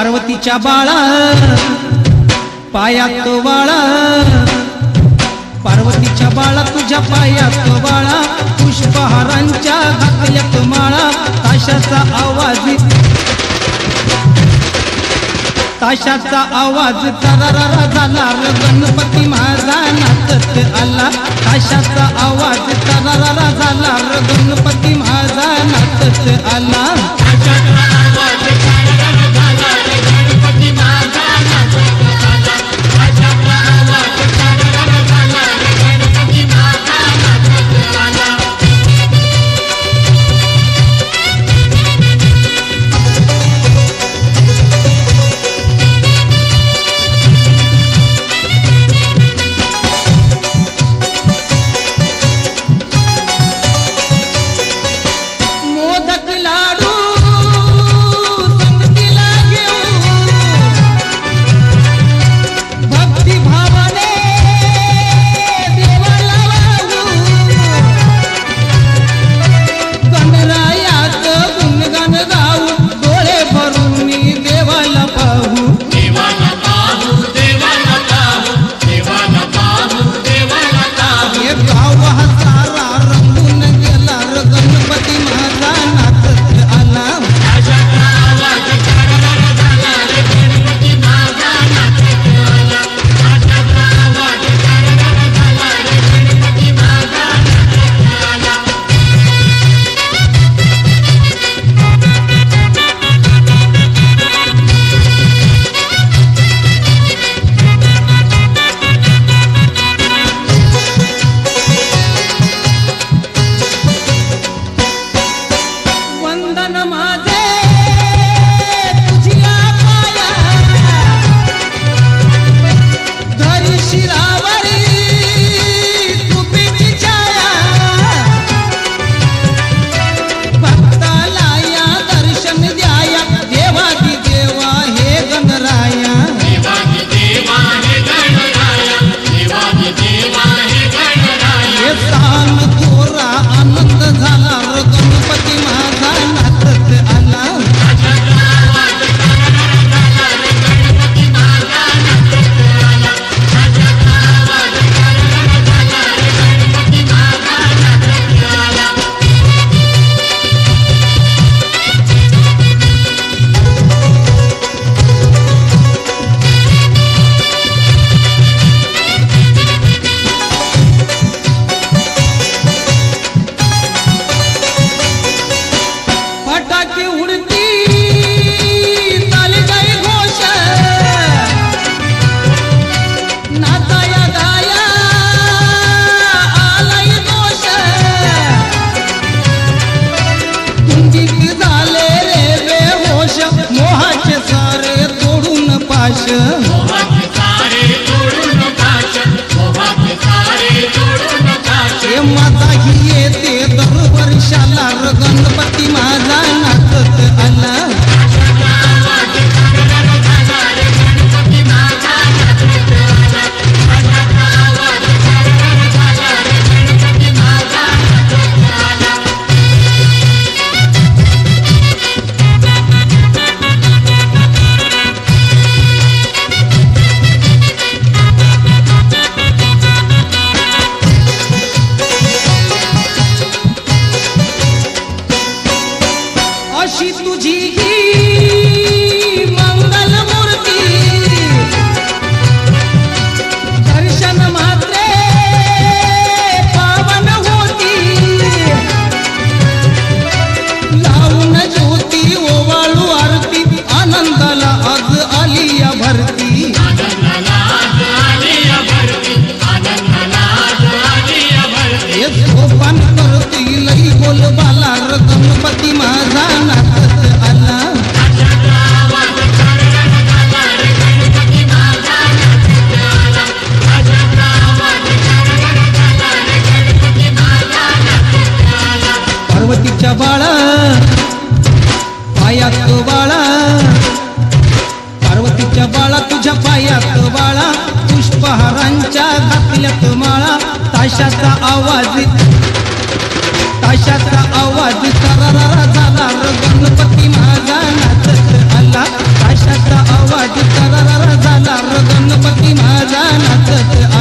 पार्वतीच्या बाळा पायात बाळा, पार्वतीच्या बाळा तुझ्या पायात बाळा, पुष्पहारांच्या घातल्यात माळा, ताशाचा आवाज तरारा झाला र गणपती माझा नाचत आला, ताशाचा आवाज तरारा झाला र गणपती माझा नाचत आला, गणपती माझा नाचत आला, अशी तुझी ही मंगल मूर्ती दर्शन मात्रे पावन होती, लावून ज्योती ओवाळू आरती, आनंदाला आज आलिया भरती, हे सोपान करती लई बोल बाला र गणपती माझा नाचत आला, पार्वतीच्या बाळा पायात बाळा, पार्वतीच्या बाळा तुझ्या पायात बाळा, पुष्पहारांच्या घातल्यात माळा, ताशाचा आवाज तरारा झाला र गणपती माझा नाचत आला, ताशाचा आवाज तरारा झाला र गणपती माझा नाचत